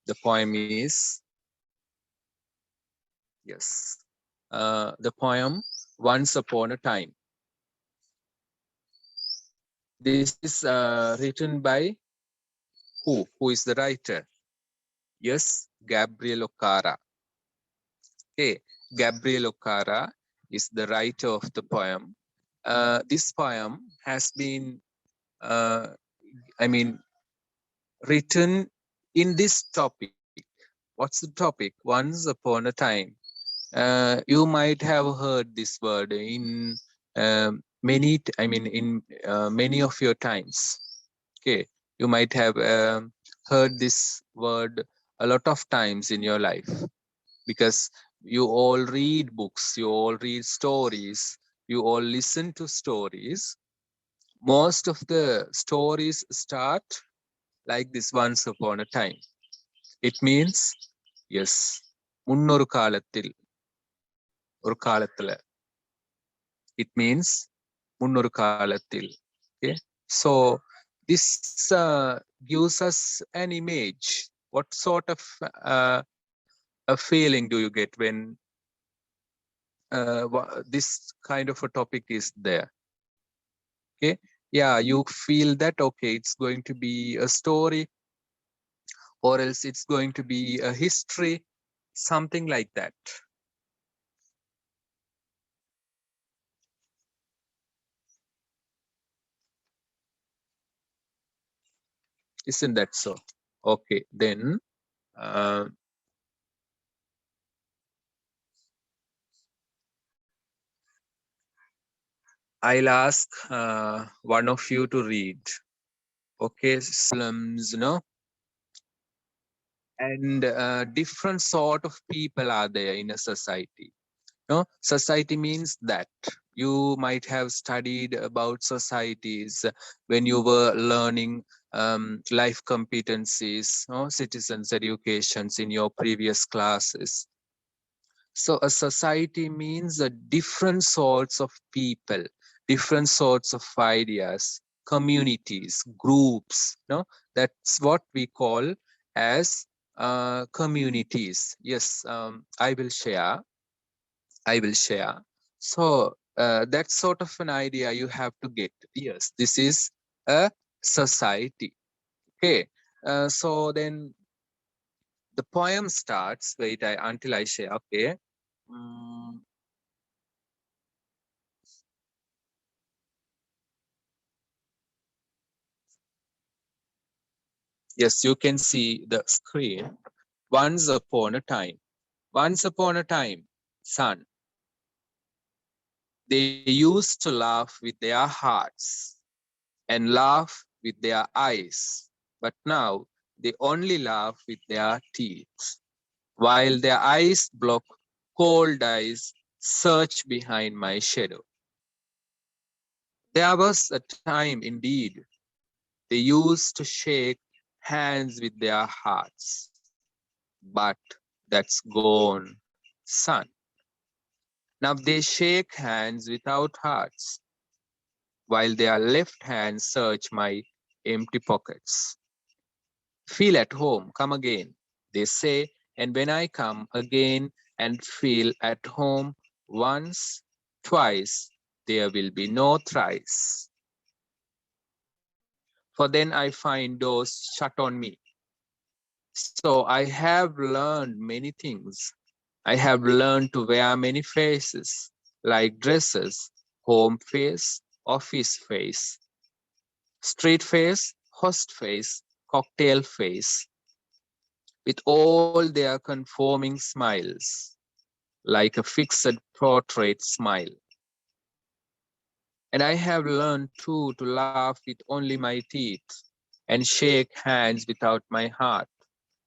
The poem is, yes, the poem Once Upon a Time. This is written by who? Who is the writer? Yes, Gabriel Okara. Okay, Gabriel Okara is the writer of the poem. This poem has been, I mean, written in this topic. What's the topic? Once upon a time. You might have heard this word in in many of your times. Okay, you might have heard this word a lot of times in your life because you all read books, you all read stories, you all listen to stories. Most of the stories start like this: once upon a time. It means, yes, முன்னொரு காலத்தில், ஒரு காலத்துல. It means முன்னொரு காலத்தில். Okay, so this gives us an image. What sort of a feeling do you get when this kind of a topic is there? Okay, yeah, you feel that, okay, it's going to be a story, or else it's going to be a history, something like that. Isn't that so? Okay, then uh, I'll ask one of you to read. Okay, slums, and different sort of people are there in a society. Society means that you might have studied about societies when you were learning life competencies, citizens educations in your previous classes. So a society means a different sorts of people, different sorts of ideas, communities, groups. That's what we call as communities. Yes, I will share. I will share. So that sort of an idea you have to get. Yes, this is a society. Okay. So then the poem starts. Wait, until I share. Okay. Mm, yes, you can see the screen. Once upon a time. Once upon a time, son. They used to laugh with their hearts and laugh with their eyes, but now they only laugh with their teeth, while their eyes block cold eyes search behind my shadow. There was a time indeed they used to shake hands with their hearts, but that's gone, son. Now they shake hands without hearts, while their left hands search my empty pockets. Feel at home, come again, they say, and when I come again and feel at home once, twice, there will be no thrice. For then I find doors shut on me. So I have learned many things. I have learned to wear many faces, like dresses, home face, office face, street face, host face, cocktail face, with all their conforming smiles, like a fixed portrait smile. And I have learned too to laugh with only my teeth and shake hands without my heart.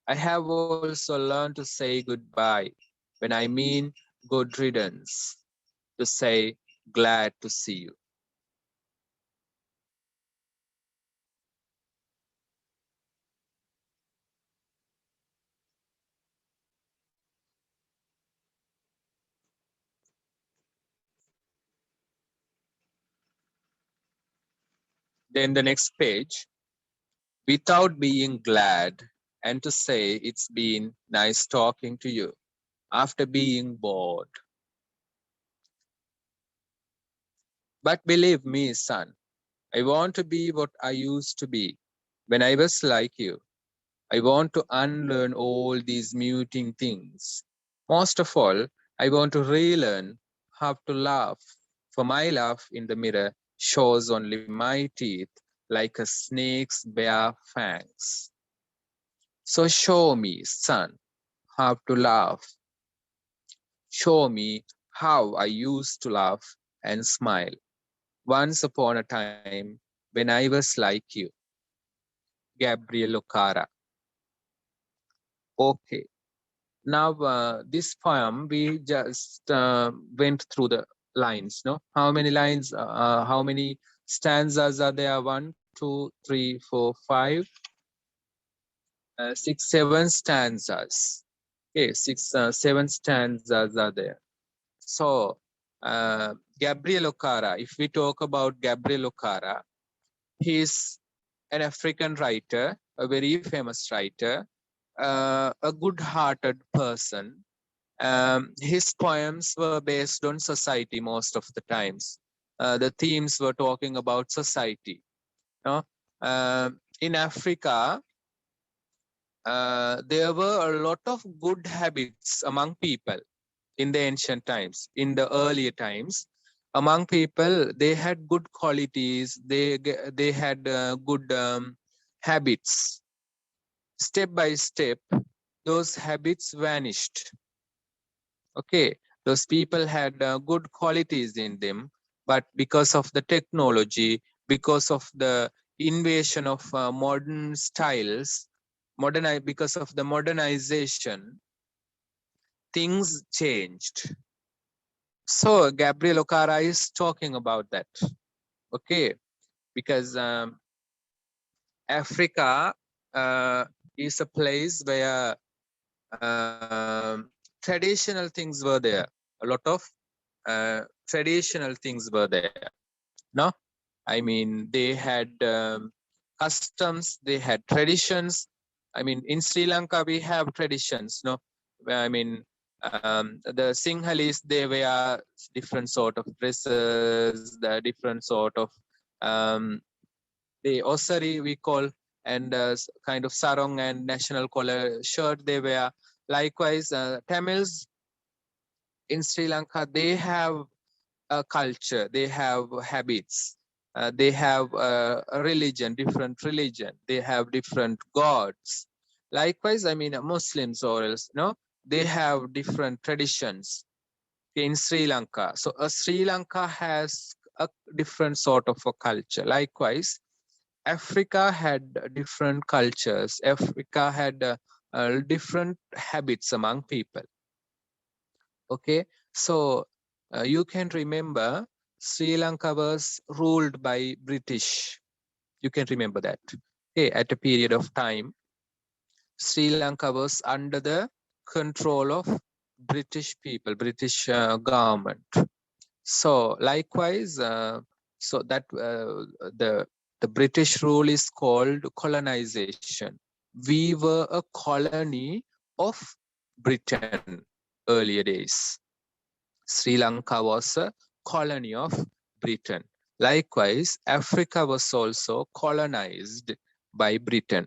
I have also learned to say goodbye when I mean good riddance, to say glad to see you. Then the next page, without being glad and to say it's been nice talking to you after being bored. But believe me, son, I want to be what I used to be when I was like you. I want to unlearn all these muting things. Most of all, I want to relearn how to laugh, for my laugh in the mirror shows only my teeth like a snake's bare fangs. So show me, son, how to laugh. Show me how I used to laugh and smile once upon a time when I was like you. Gabriel Ocara. Okay. Now, this poem, we just went through the lines, no? How many lines, how many stanzas are there? 1, 2, 3, 4, 5, 6, 7 stanzas. Okay, 6, 7 stanzas are there. So, Gabriel Ocara, if we talk about Gabriel Ocara, he is an African writer, a very famous writer, a good-hearted person. His poems were based on society most of the times. The themes were talking about society. You know? In Africa, there were a lot of good habits among people in the ancient times. In the earlier times, among people, they had good qualities. They had good habits. Step by step, those habits vanished. Okay, those people had good qualities in them, but because of the technology, because of the invasion of modern styles, because of the modernization, things changed. So Gabriel Ocara is talking about that. Okay, because Africa is a place where traditional things were there. A lot of traditional things were there. No, I mean they had customs, they had traditions. I mean in Sri Lanka we have traditions. No, I mean the Sinhalese, they wear different sort of dresses, the different sort of the osari we call, and kind of sarong and national collar shirt they wear. Likewise, Tamils in Sri Lanka, they have a culture, they have habits, they have a religion, different religion, they have different gods. Likewise, I mean Muslims or else, no, they have different traditions in Sri Lanka. So Sri Lanka has a different sort of a culture. Likewise, Africa had different cultures. Africa had different habits among people. Okay, so you can remember Sri Lanka was ruled by British. You can remember that. Okay, at a period of time, Sri Lanka was under the control of British people, British government. So likewise, so that the British rule is called colonization. We were a colony of Britain earlier days. Sri Lanka was a colony of Britain. Likewise, Africa was also colonized by Britain.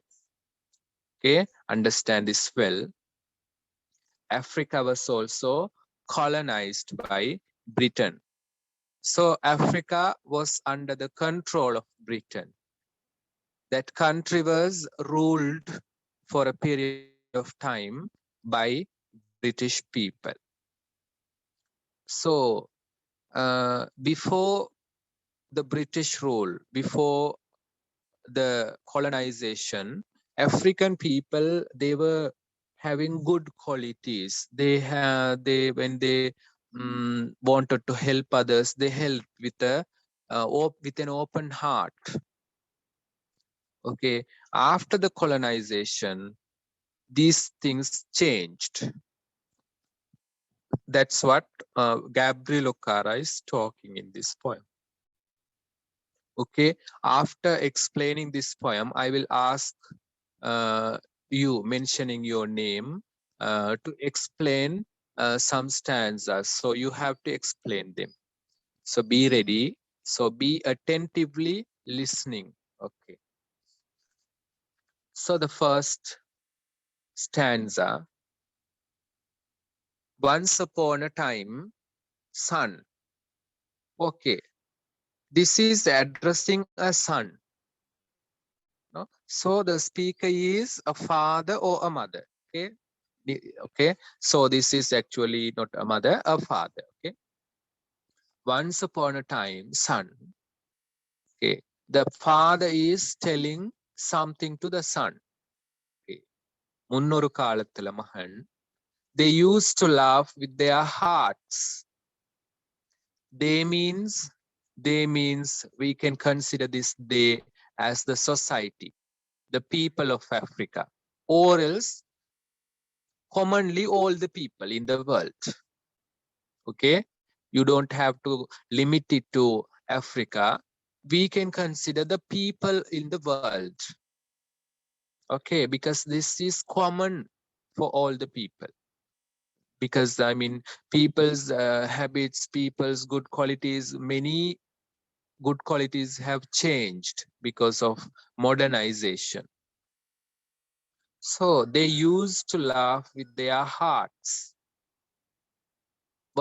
Okay, understand this well. Africa was also colonized by Britain. So Africa was under the control of Britain. That country was ruled for a period of time by British people. So before the British rule, before the colonization, African people, they were having good qualities. They when they wanted to help others, they helped with with an open heart. Okay, after the colonization, these things changed. That's what Gabriel Ocara is talking in this poem. Okay, after explaining this poem, I will ask you mentioning your name to explain some stanzas. So you have to explain them. So be ready. So be attentively listening. Okay. So the first stanza. Once upon a time, son. Okay. This is addressing a son. No? So the speaker is a father or a mother. Okay. Okay. So this is actually not a mother, a father. Okay. Once upon a time, son. Okay. The father is telling something to the son. Okay. முன்னொரு காலத்துல மகன். They used to laugh with their hearts. They means we can consider this they as the society, the people of Africa, or else commonly all the people in the world. Okay, you don't have to limit it to Africa. We can consider the people in the world. Okay, because this is common for all the people. Because I mean, people's habits, people's good qualities, many good qualities have changed because of modernization. So they used to laugh with their hearts.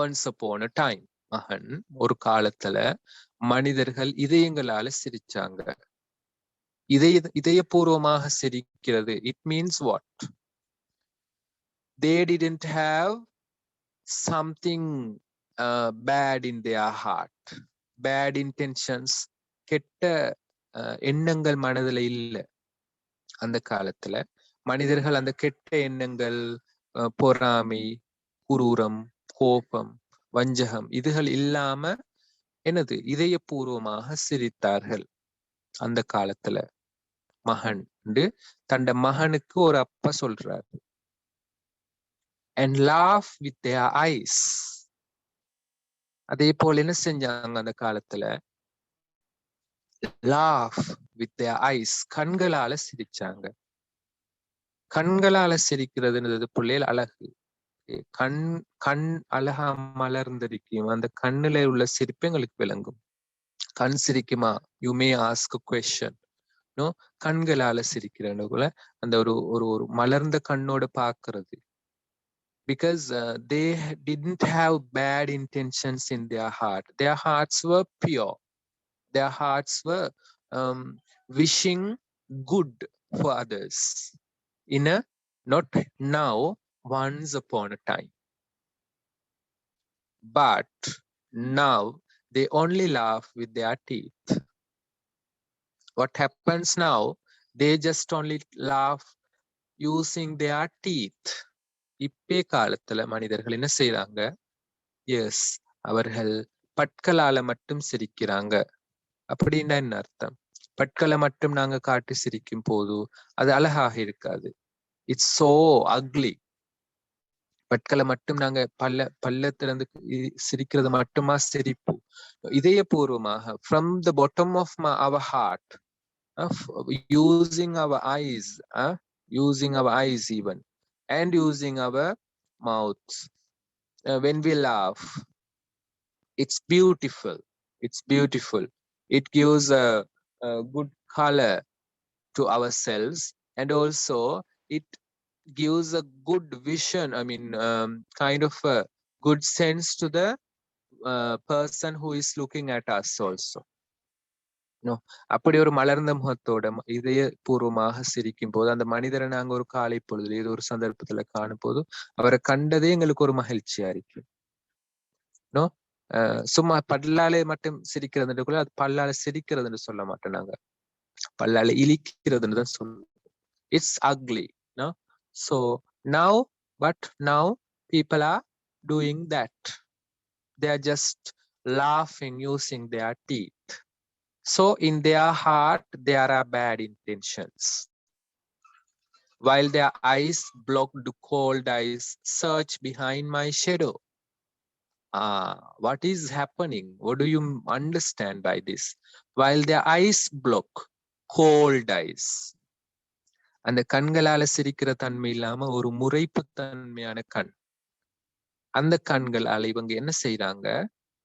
Once upon a time, மகன் ஒரு காலத்துல மனிதர்கள் இதயங்களால சிரிச்சாங்க. இதயபூர்வமாக சிரிக்கிறது. It means what? They didn't have something bad in their heart. Bad intentions. கெட்ட எண்ணங்கள் மனதுல இல்ல. அந்த காலத்துல மனிதர்கள் அந்த கெட்ட எண்ணங்கள், பொறாமை, குரூரம், கோபம், வஞ்சகம் இதுகள் இல்லாம என்னது இதயபூர்வமாக சிரித்தார்கள் அந்த காலத்துல. மகன் தண்ட மகனுக்கு ஒரு அப்பா சொல்றாரு. And laugh with their eyes. அதே போல என்ன செஞ்சாங்க அந்த காலத்துல? Laugh with their eyes. கண்களால சிரிச்சாங்க. கண்களால சிரிக்கிறதுன்றது பிள்ளைகள் அழகு. கண் கண் அழகா மலர்ந்திருக்கும். அந்த கண்ணுல உள்ள சிரிப்பு எங்களுக்கு விளங்கும். கண் சிரிக்குமா? You may ask question. No, கண்களால சிரிக்கிறவங்கள அந்த ஒரு ஒரு ஒரு மலர்ந்த கண்ணோட பாக்குறது. Because they didn't have bad intentions in their heart. Their hearts were pure. Their hearts were wishing good for others. In a not now, once upon a time. But now they only laugh with their teeth. What happens now? They just only laugh using their teeth. இப்பே காலத்துல மனிதர்கள் என்ன செய்யறாங்க? S, அவர்கள் பற்களால மட்டும் சிரிக்கிறாங்க. அப்படின்னா என்ன அர்த்தம்? பற்களை மட்டும் நாங்க காட்டி சிரிக்கும் போது அது அழகாக இருக்காது. It's so ugly. பற்களை மட்டும் நாங்க பல்ல திறந்து சிரிக்கிறது மட்டுமா சிரிப்பு? இதயபூர்வமாக from the bottom of our heart, using our eyes, using our eyes even, and using our mouths. When we laugh, it's beautiful. It's beautiful. It gives a good color to ourselves, and also it gives a good vision. I mean, kind of a good sense to the person who is looking at us also. No, அப்படி ஒரு மலர்ந்த முகத்தோட இதயபூர்வமாக சிரிக்கும் போது அந்த மனிதரை நாங்க ஒரு காலை பொழுதுல ஏதோ ஒரு சந்தர்ப்பத்துல காணும் போது அவரை கண்டதே எங்களுக்கு ஒரு மகிழ்ச்சியா இருக்கு. நோ, சும்மா பல்லாலே மட்டும் சிரிக்கிறதுக்குள்ள அது பல்லால சிரிக்கிறதுன்னு சொல்ல மாட்டோம். நாங்க பல்லால இழிக்கிறதுன்னு தான் சொல்லுவோம். It's ugly. No, so now, but now people are doing that. They are just laughing using their teeth. So in their heart there are bad intentions. While their eyes blocked, cold eyes search behind my shadow. What is happening? What do you understand by this? While their eyes block, cold eyes. அந்த கண்களால சிரிக்கிற தன்மை இல்லாம ஒரு முறைப்பு தன்மையான கண். அந்த கண்களால இவங்க என்ன செய்யறாங்க,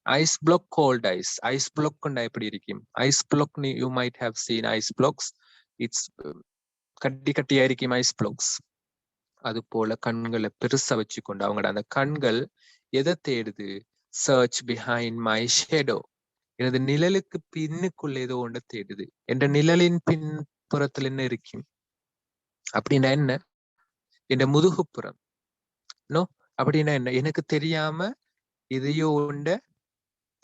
ice block, cold ice. Ice block எப்படி இருக்கும்? Ice block you might have seen ice blocks. It's கட்டி கட்டியா இருக்கும் ஐஸ் பிளாக்ஸ். அது போல கண்களை பெருசா வச்சுக்கொண்டு அவங்களோட அந்த கண்கள் எதை தேடுது? Search behind my shadow. எனது நிழலுக்கு பின்னுக்குள்ள ஏதோ ஒன்று தேடுது. என்ற நிழலின் பின்புறத்துல என்ன இருக்கும் அப்படின்னா என்ன? என்ற முதுகுப்புறம். நோ, அப்படின்னா என்ன? எனக்கு தெரியாம எதையோ ஒண்ட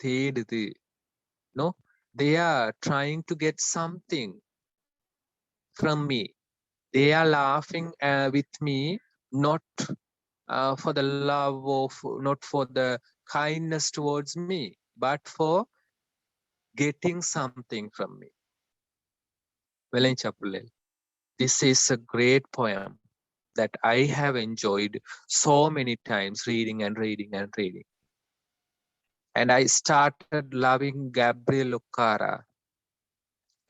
தேடுது. No, they are trying to get something from me. They are laughing with me, not for the love of, not for the kindness towards me, but for getting something from me. This is a great poem that I have enjoyed so many times reading and reading and reading. And I started loving Gabriel Okara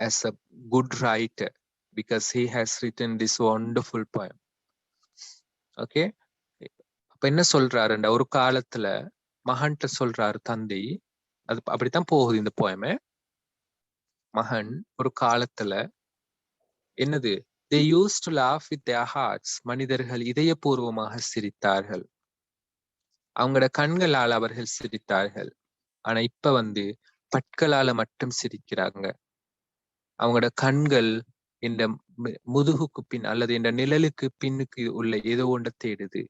as a good writer because he has written this wonderful poem. Okay? அப்ப என்ன சொல்றாருண்டா, ஒரு காலத்துல மகன்கிட்ட சொல்றாரு தந்தை, அது அப்படித்தான் போகுது இந்த போயமே. மகன் ஒரு காலத்துல என்னது, they used to laugh with their hearts. மனிதர்கள் இதயபூர்வமாக சிரித்தார்கள், அவங்களோட கண்களால் அவர்கள் சிரித்தார்கள். ஆனா இப்ப பற்களால மட்டும் சிரிக்கிறாங்க. அவங்களோட கண்கள் இந்த முதுகுக்கு பின் அல்லது இந்த நிழலுக்கு பின்னுக்கு உள்ள ஏதோ ஒன்றை தேடுது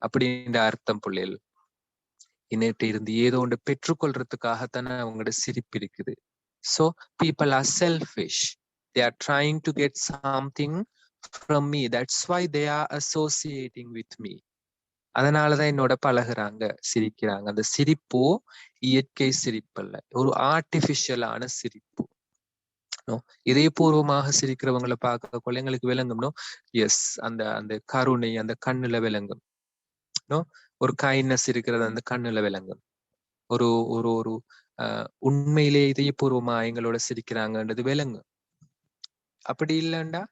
அப்படின்ற அர்த்தம். பிள்ளைகள் இன்னிட்ட இருந்து ஏதோ ஒன்று பெற்றுக்கொள்றதுக்காகத்தானே அவங்களோட சிரிப்பு இருக்குது. So people are selfish. They are trying to get something from me. That's why they are associating with me. அதனாலதான் என்னோட பழகுறாங்க, சிரிக்கிறாங்க. அந்த சிரிப்பு இயற்கை சிரிப்பல்ல, ஒரு ஆர்டிபிஷியலான சிரிப்பு. இதயபூர்வமாக சிரிக்கிறவங்களை பார்க்க கொள்ளைங்களுக்கு விளங்கும்னோ, எஸ், அந்த அந்த கருணை அந்த கண்ணுல விளங்கும். ஒரு கைண்ட்னஸ் இருக்கிறது அந்த கண்ணுல விளங்கும். ஒரு ஒரு ஒரு உண்மையிலே இதயபூர்வமா எங்களோட சிரிக்கிறாங்கன்றது விளங்கும். அப்படி இல்லைண்டா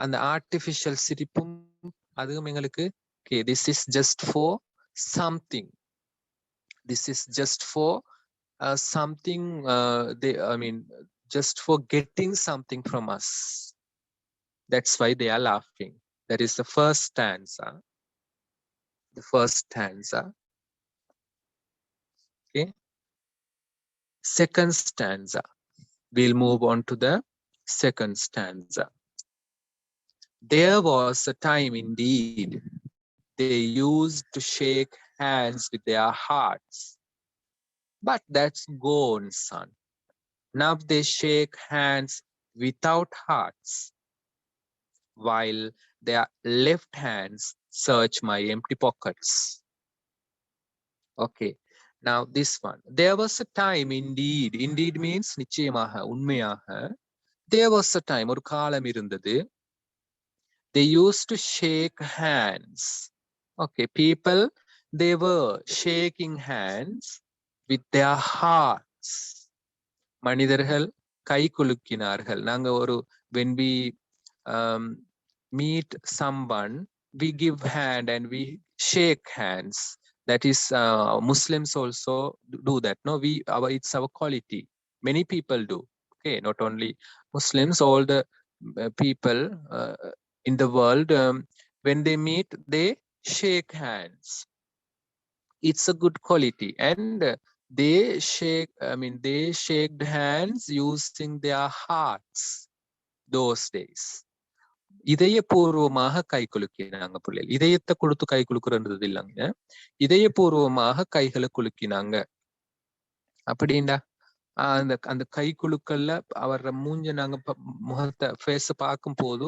அந்த ஆர்டிபிஷியல் சிரிப்பும் அதுவும் எங்களுக்கு this is just for something. This is just for something, just for getting something from us. That's why they are laughing. That is the first stanza. The first stanza. Okay. Second stanza. We'll move on to the second stanza. There was a time indeed they used to shake hands with their hearts. But that's gone, son. Now they shake hands without hearts, while their left hands search my empty pockets. Okay, now this one. There was a time indeed. Indeed means நிச்சயமாக, உண்மையாக. There was a time, ஒரு காலம் இருந்தது. They used to shake hands. Okay, people, they were shaking hands with their hearts. மனிதர்கள் கை குலுக்கினார்கள். நாங்க when we meet someone, we give hand and we shake hands. That is, Muslims also do that. No, it's our quality. Many people do. Okay, not only Muslims, all the people in the world, when they meet, they shake hands. It's a good quality. And they shaked hands using their hearts those days. இதயபூர்வமாக கை குலுக்கினாங்க பிள்ளைகள். இதயத்தை கொடுத்து கை குலுக்குறது இல்லைங்க, இதயபூர்வமாக கைகளை குலுக்கினாங்க. அப்படின்டா அந்த அந்த கை குலுக்கல்ல அவர மூஞ்ச நாங்க முகத்தை ஃபேஸ் பார்க்கும் போது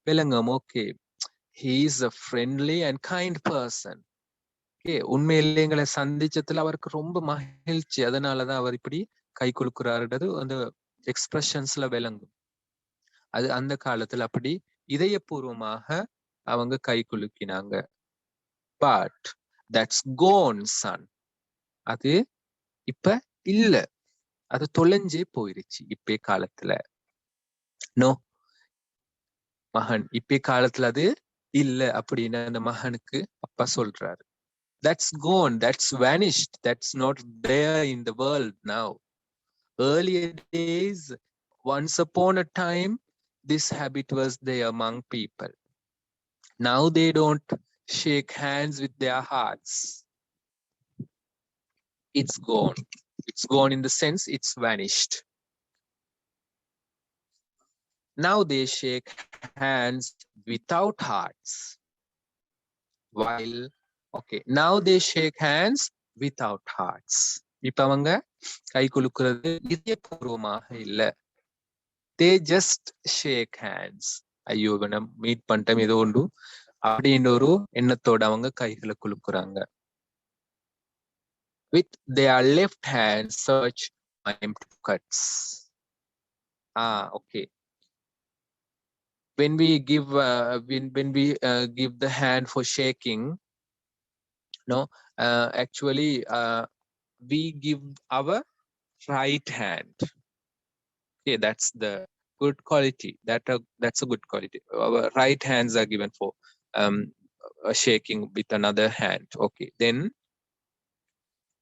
விளங்கும். Okay, he is a friendly and kind person. உண்மையிலே எங்களை சந்திச்சதுல அவருக்கு ரொம்ப மகிழ்ச்சி, அதனாலதான் அவர் இப்படி கை குலுக்குறாருன்றது அந்த எக்ஸ்பிரஷன்ஸ்ல விளங்கும். அது அந்த காலத்துல அப்படி இதயபூர்வமாக அவங்க கை குலுக்கினாங்க. பட் தட்ஸ் கோன் சன். அது இப்ப இல்ல, அது தொலைஞ்சே போயிருச்சு இப்பே காலத்துல. நோ, மகன். இப்ப காலத்துல அது இல்ல அப்படின்னு அந்த மகனுக்கு அப்பா சொல்றாரு. That's gone, that's vanished, that's not there in the world now. Earlier days, once upon a time, this habit was there among people. Now they don't shake hands with their hearts. It's gone. It's gone in the sense it's vanished. Now they shake hands without hearts. While, okay, now they shake hands without hearts. இப்ப அவங்க கை குலுக்குறது இதயபூர்வமாக இல்ல. They just shake hands. ஐயோ இவனை meet பண்ணிட்டோம் ஏதோ உண்டு அப்படின்ற ஒரு எண்ணத்தோட அவங்க கைகளை குலுக்குறாங்க. With their left hand search my empty pockets. Okay. When we give give the hand for shaking, no, actually we give our right hand. Okay, that's the good quality. That's a good quality. Our right hands are given for shaking with another hand. Okay, then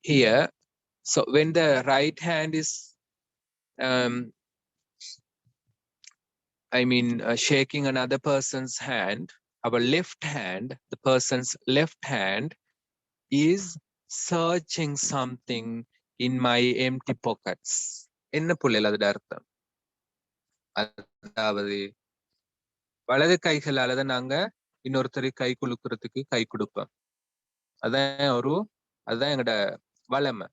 here, so when the right hand is shaking another person's hand, our left hand, the person's left hand is searching something in my empty pockets. என்ன புள்ளைல அதோட அர்த்தம்? அதாவது வலது கைகளால தான் நாங்க இன்னொருத்தரை கை குலுக்குறதுக்கு கை கொடுப்போம். அதுதான் எங்களோட வளமை.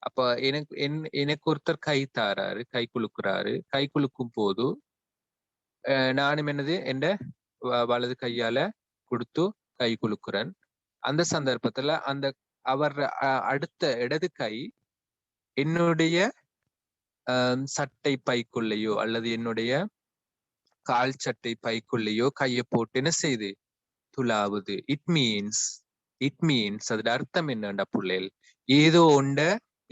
அப்ப எனக்கு ஒருத்தர் கை தாராரு, கை குலுக்குறாரு. கை குலுக்கும் போது நானும் என்னது என்ற வலது கையால கொடுத்து கை குலுக்குறேன். அந்த சந்தர்ப்பத்துல அந்த அவர் அடுத்த இடது கை என்னுடைய சட்டை பைக்குள்ளேயோ அல்லது என்னுடைய கால் சட்டை பைக்குள்ளேயோ கையை போட்டு என்ன செய்து துளாவுது. இட் மீன்ஸ் அதோட அர்த்தம் என்னண்டா புள்ளைகள், ஏதோ ஒண்ட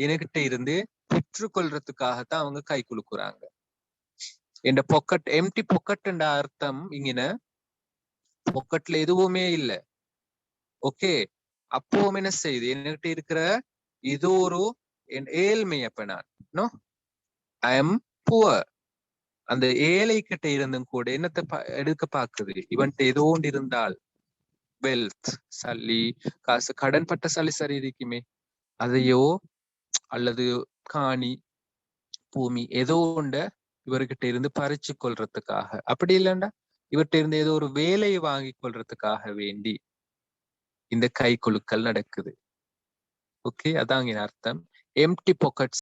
என்கிட்ட இருந்து பெற்றுக்கொள்றதுக்காகத்தான் அவங்க கை குலுக்குறாங்க. என் பொக்கெட் எம்டி பொக்கெட் அர்த்தம் இங்கின பொக்கெட்ல எதுவுமே இல்லை. ஓகே, அப்பவும் என்ன செய்யுது, என்கிட்ட இருக்கிற ஏதோ ஒரு ஏழ்மை. அப்ப நான் ஐ எம் புவர். அந்த ஏழை கிட்ட இருந்தும் கூட என்னத்தை எடுக்க பாக்குது, இவன்ட்டு ஏதோ ஒன்று இருந்தால் வெல்த், சல்லி, காசு, கடன்பட்ட சல்லி சரி இருக்குமே, அதையோ அல்லது காணி, பூமி, ஏதோ ஒண்ட இவர்கிட்ட இருந்து பறிச்சு கொள்றதுக்காக, அப்படி இல்லைண்டா இவர்கிட்ட இருந்து ஏதோ ஒரு வேலையை வாங்கி கொள்றதுக்காக வேண்டி இந்த கை குலுக்கல் நடக்குது. ஓகே, அதான் அர்த்தம். Empty pockets